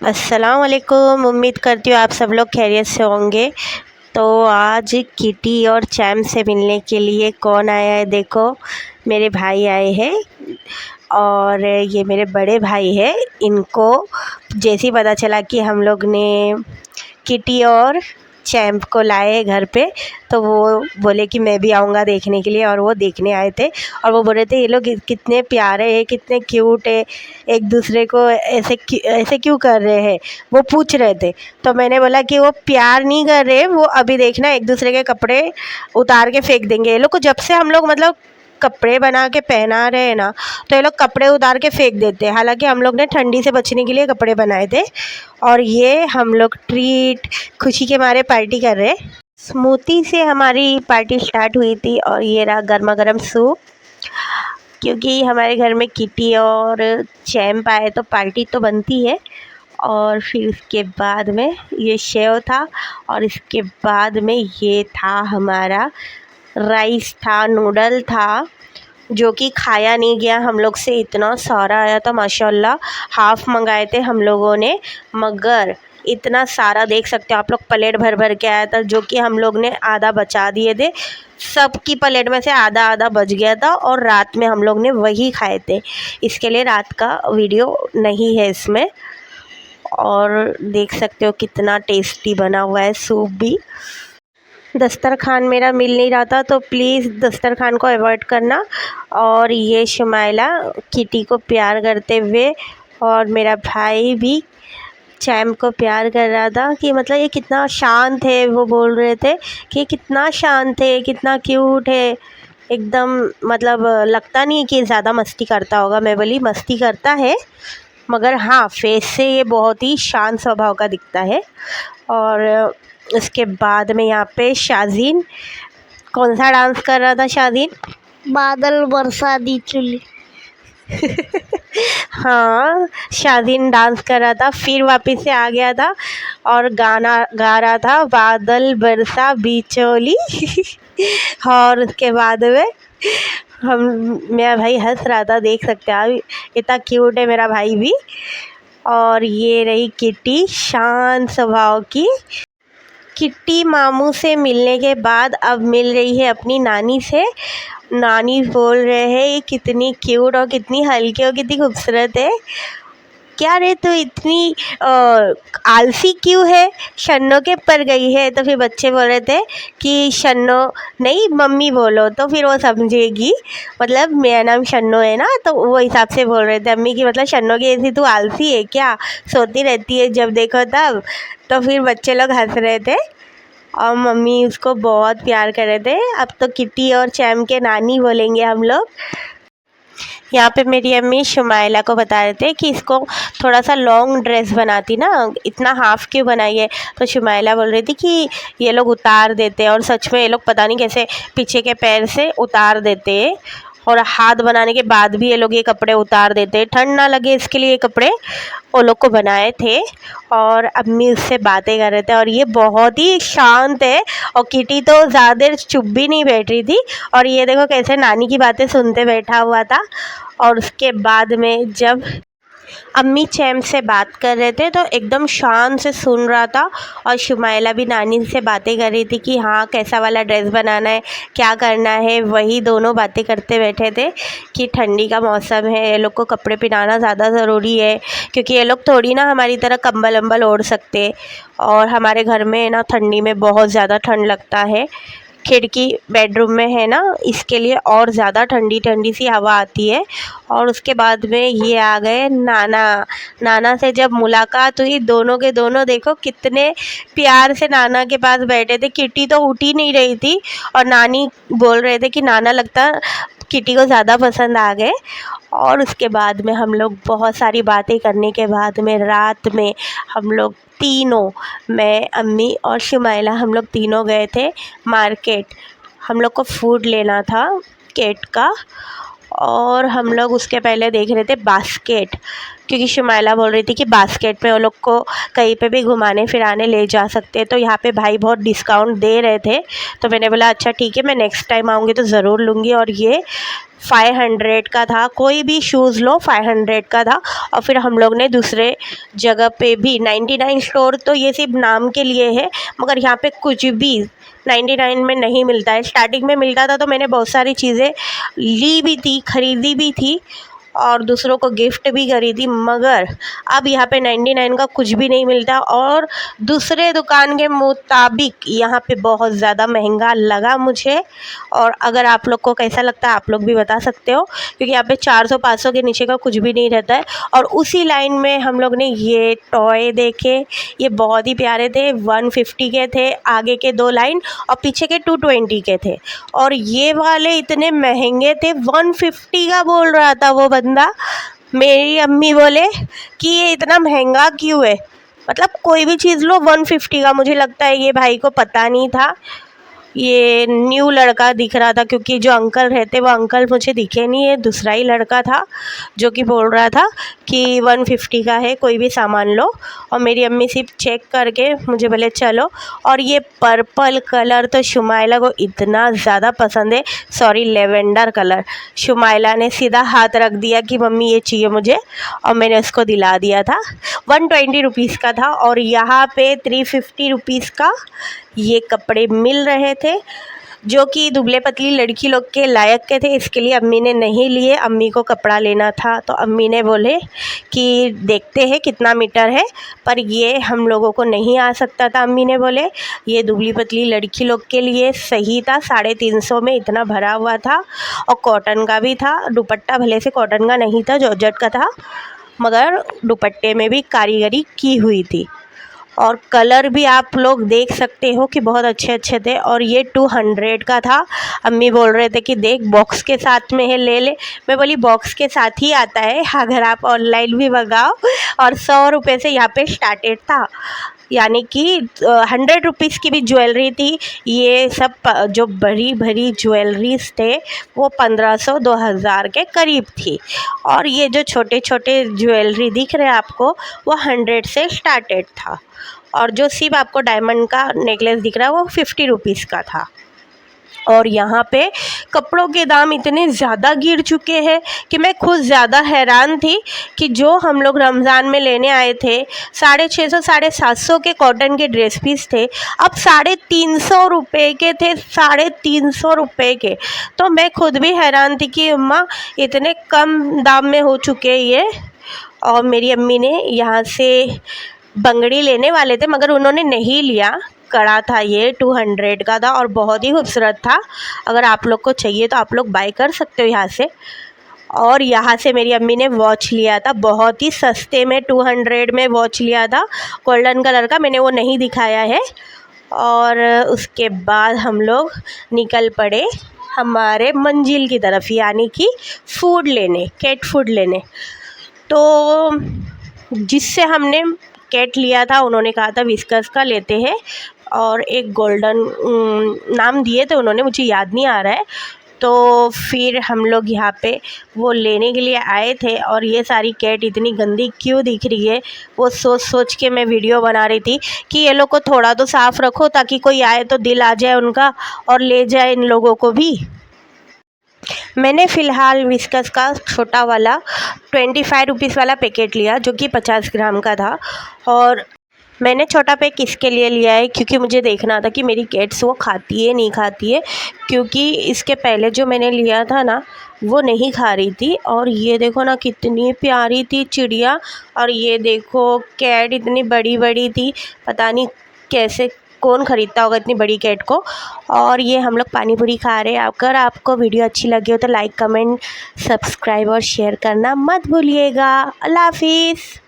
अस्सलाम वालेकुम। उम्मीद करती हूँ आप सब लोग खैरियत से होंगे। तो आज किटी और चैम से मिलने के लिए कौन आया है, देखो मेरे भाई आए हैं। और ये मेरे बड़े भाई हैं। इनको जैसे ही पता चला कि हम लोग ने किटी और चैम्प को लाए हैं घर पे, तो वो बोले कि मैं भी आऊँगा देखने के लिए। और वो देखने आए थे और वो बोल रहे थे ये लोग कितने प्यारे हैं, कितने क्यूट है, एक दूसरे को ऐसे क्यों कर रहे हैं, वो पूछ रहे थे। तो मैंने बोला कि वो प्यार नहीं कर रहे, वो अभी देखना एक दूसरे के कपड़े उतार के फेंक देंगे। ये लोग को जब से हम लोग मतलब कपड़े बना के पहना रहे हैं ना, तो ये लोग कपड़े उतार के फेंक देते हैं। हालांकि हम लोग ने ठंडी से बचने के लिए कपड़े बनाए थे। और ये हम लोग ट्रीट खुशी के मारे पार्टी कर रहे हैं। स्मूथी से हमारी पार्टी स्टार्ट हुई थी और ये रहा गर्मा गर्म सूप। क्योंकि हमारे घर में किटी और चैम्प आए तो पार्टी तो बनती है। और फिर इसके बाद में ये सेव था और इसके बाद में ये था हमारा राइस था, नूडल था, जो कि खाया नहीं गया हम लोग से, इतना सारा आया था माशाल्लाह। हाफ़ मंगाए थे हम लोगों ने, मगर इतना सारा देख सकते हो आप लोग, प्लेट भर भर के आया था, जो कि हम लोग ने आधा बचा दिए थे। सबकी प्लेट में से आधा आधा बच गया था और रात में हम लोग ने वही खाए थे। इसके लिए रात का वीडियो नहीं है इसमें। और देख सकते हो कितना टेस्टी बना हुआ है सूप भी। दस्तरखान मेरा मिल नहीं रहा था, तो प्लीज़ दस्तरखान को अवॉइड करना। और ये शुमाइला किटी को प्यार करते हुए और मेरा भाई भी चैम को प्यार कर रहा था कि मतलब ये कितना शांत है। वो बोल रहे थे कि ये कितना शांत है, कितना क्यूट है, एकदम मतलब लगता नहीं कि ज़्यादा मस्ती करता होगा। मैं बोली मस्ती करता है, मगर हाँ फेस से ये बहुत ही शांत स्वभाव का दिखता है। और उसके बाद में यहाँ पे शाज़ीन कौन सा डांस कर रहा था शाज़ीन? बादल बरसा दी चुली। हाँ, शाज़ीन डांस कर रहा था, फिर वापस से आ गया था और गाना गा रहा था बादल बरसा बिचौली। और उसके बाद में हम मेरा भाई हंस रहा था, देख सकते हैं आप, इतना क्यूट है मेरा भाई भी। और ये रही किटी, शांत स्वभाव की। किट्टी मामू से मिलने के बाद अब मिल रही है अपनी नानी से। नानी बोल रहे हैं ये कितनी क्यूट और कितनी हल्की और कितनी खूबसूरत है। क्या रे तू इतनी आलसी क्यों है, शन्नो के पर गई है? तो फिर बच्चे बोल रहे थे कि शन्नो नहीं मम्मी बोलो, तो फिर वो समझेगी, मतलब मेरा नाम शन्नो है ना, तो वो हिसाब से बोल रहे थे अम्मी की मतलब शन्नो की ऐसी तू आलसी है क्या, सोती रहती है जब देखो तब। तो फिर बच्चे लोग हंस रहे थे और मम्मी उसको बहुत प्यार कर रहे थे। अब तो किटी और चैम के नानी बोलेंगे हम लोग। यहाँ पे मेरी अम्मी शुमाइला को बता रहे थे कि इसको थोड़ा सा लॉन्ग ड्रेस बनाती ना, इतना हाफ़ क्यों बनाई है? तो शुमाइला बोल रही थी कि ये लोग उतार देते हैं, और सच में ये लोग पता नहीं कैसे पीछे के पैर से उतार देते हैं। और हाथ बनाने के बाद भी ये लोग ये कपड़े उतार देते हैं, ठंड ना लगे इसके लिए ये कपड़े वो लोग को बनाए थे। और अम्मी उससे बातें कर रहे थे और ये बहुत ही शांत है। और किटी तो ज़्यादा देर चुप भी नहीं बैठ रही थी, और ये देखो कैसे नानी की बातें सुनते बैठा हुआ था। और उसके बाद में जब अम्मी चैम से बात कर रहे थे तो एकदम शांत से सुन रहा था। और शुमाइला भी नानी से बातें कर रही थी कि हाँ कैसा वाला ड्रेस बनाना है, क्या करना है, वही दोनों बातें करते बैठे थे कि ठंडी का मौसम है, ये लोग को कपड़े पहनाना ज़्यादा ज़रूरी है, क्योंकि ये लोग थोड़ी ना हमारी तरह कंबल अम्बल ओढ़ सकते। और हमारे घर में ना ठंडी में बहुत ज़्यादा ठंड लगता है, खिड़की बेडरूम में है ना, इसके लिए और ज़्यादा ठंडी ठंडी सी हवा आती है। और उसके बाद में ये आ गए नाना। नाना से जब मुलाकात हुई, दोनों के दोनों देखो कितने प्यार से नाना के पास बैठे थे। किटी तो उठ ही नहीं रही थी और नानी बोल रहे थे कि नाना लगता किटी को ज़्यादा पसंद आ गए। और उसके बाद में हम लोग बहुत सारी बातें करने के बाद में रात में हम लोग तीनों, मैं अम्मी और शुमाइला, हम लोग तीनों गए थे मार्केट। हम लोग को फूड लेना था केट का। और हम लोग उसके पहले देख रहे थे बास्केट, क्योंकि शुमाइला बोल रही थी कि बास्केट में वो लोग को कहीं पे भी घुमाने फिराने ले जा सकते हैं। तो यहाँ पे भाई बहुत डिस्काउंट दे रहे थे, तो मैंने बोला अच्छा ठीक है, मैं नेक्स्ट टाइम आऊँगी तो ज़रूर लूँगी। और ये 500 का था। कोई भी शूज़ लो 500 का था। और फिर हम लोग ने दूसरे जगह पे भी 99 स्टोर, तो ये सिर्फ नाम के लिए है, मगर यहाँ पे कुछ भी 99 में नहीं मिलता है। स्टार्टिंग में मिलता था तो मैंने बहुत सारी चीज़ें ली भी थी, ख़रीदी भी थी और दूसरों को गिफ्ट भी करी थी, मगर अब यहाँ पे 99 का कुछ भी नहीं मिलता और दूसरे दुकान के मुताबिक यहाँ पे बहुत ज़्यादा महंगा लगा मुझे। और अगर आप लोग को कैसा लगता है आप लोग भी बता सकते हो, क्योंकि यहाँ पे 400-500 के नीचे का कुछ भी नहीं रहता है। और उसी लाइन में हम लोग ने ये टॉय देखे, ये बहुत ही प्यारे थे। 150 के थे आगे के 2 लाइन और पीछे के 220 के थे। और ये वाले इतने महंगे थे, 150 का बोल रहा था वो बंदा। मेरी अम्मी बोले कि ये इतना महंगा क्यों है, मतलब कोई भी चीज़ लो 150 का। मुझे लगता है ये भाई को पता नहीं था, ये न्यू लड़का दिख रहा था, क्योंकि जो अंकल रहते वो अंकल मुझे दिखे नहीं, है दूसरा ही लड़का था जो कि बोल रहा था कि 150 का है, कोई भी सामान लो। और मेरी अम्मी सिर्फ चेक करके मुझे बोले चलो। और ये पर्पल कलर तो शुमाइला को इतना ज़्यादा पसंद है, सॉरी लेवेंडर कलर। शुमाइला ने सीधा हाथ रख दिया कि मम्मी ये चाहिए मुझे, और मैंने उसको दिला दिया था। 120 रुपीज़ का था और यहाँ पे 350 रुपीज़ का ये कपड़े मिल रहे थे, जो कि दुबले पतली लड़की लोग के लायक के थे। इसके लिए अम्मी ने नहीं लिए, अम्मी को कपड़ा लेना था तो अम्मी ने बोले कि देखते हैं कितना मीटर है, पर ये हम लोगों को नहीं आ सकता था। अम्मी ने बोले ये दुबली पतली लड़की लोग के लिए सही था, 350 में इतना भरा हुआ था और कॉटन का भी था। दुपट्टा भले से कॉटन का नहीं था, जॉर्जेट का था, मगर दुपट्टे में भी कारीगरी की हुई थी। और कलर भी आप लोग देख सकते हो कि बहुत अच्छे अच्छे थे। और ये 200 का था। अम्मी बोल रहे थे कि देख बॉक्स के साथ में है, ले ले। मैं बोली बॉक्स के साथ ही आता है अगर आप ऑनलाइन भी मंगाओ। और 100 रुपये से यहाँ पे स्टार्टेड था, यानी कि 100 रुपीज़ की भी ज्वेलरी थी। ये सब जो बड़ी बड़ी ज्वेलरीज थे वो 1500-2000 के करीब थी। और ये जो छोटे छोटे ज्वेलरी दिख रहे हैं आपको वो 100 से स्टार्टेड था। और जो सिर्फ आपको डायमंड का नेकलेस दिख रहा है वो 50 रुपीज़ का था। और यहाँ पे कपड़ों के दाम इतने ज़्यादा गिर चुके हैं कि मैं खुद ज़्यादा हैरान थी कि जो हम लोग रमज़ान में लेने आए थे 650-750 के कॉटन के ड्रेस पीस थे, अब 350 रुपये के थे, 350 रुपये के। तो मैं खुद भी हैरान थी कि अम्मा इतने कम दाम में हो चुके ये। और मेरी अम्मी ने यहाँ से बंगड़ी लेने वाले थे मगर उन्होंने नहीं लिया, कड़ा था ये 200 का था और बहुत ही खूबसूरत था। अगर आप लोग को चाहिए तो आप लोग बाय कर सकते हो यहाँ से। और यहाँ से मेरी अम्मी ने वॉच लिया था, बहुत ही सस्ते में 200 में वॉच लिया था, गोल्डन कलर का। मैंने वो नहीं दिखाया है। और उसके बाद हम लोग निकल पड़े हमारे मंजिल की तरफ, यानी कि फूड लेने, कैट फूड लेने। तो जिससे हमने कैट लिया था उन्होंने कहा था विस्कस का लेते हैं, और एक गोल्डन नाम दिए थे उन्होंने, मुझे याद नहीं आ रहा है। तो फिर हम लोग यहाँ पे वो लेने के लिए आए थे। और ये सारी कैट इतनी गंदी क्यों दिख रही है वो सोच सोच के मैं वीडियो बना रही थी कि ये लोग को थोड़ा तो साफ़ रखो ताकि कोई आए तो दिल आ जाए उनका और ले जाए इन लोगों को भी। मैंने फ़िलहाल विस्कस का छोटा वाला 25 रुपीज़ वाला पैकेट लिया, जो कि 50 ग्राम का था। और मैंने छोटा पैक इसके लिए लिया है क्योंकि मुझे देखना था कि मेरी कैट्स वो खाती है नहीं खाती है, क्योंकि इसके पहले जो मैंने लिया था ना वो नहीं खा रही थी। और ये देखो ना कितनी प्यारी थी चिड़िया, और ये देखो कैट इतनी बड़ी बड़ी थी, पता नहीं कैसे कौन ख़रीदता होगा इतनी बड़ी कैट को। और ये हम लोग पानी पूरी खा रहे हैं। अगर आपको वीडियो अच्छी लगी हो तो लाइक, कमेंट, सब्सक्राइब और शेयर करना मत भूलिएगा। अल्लाह हाफिज़।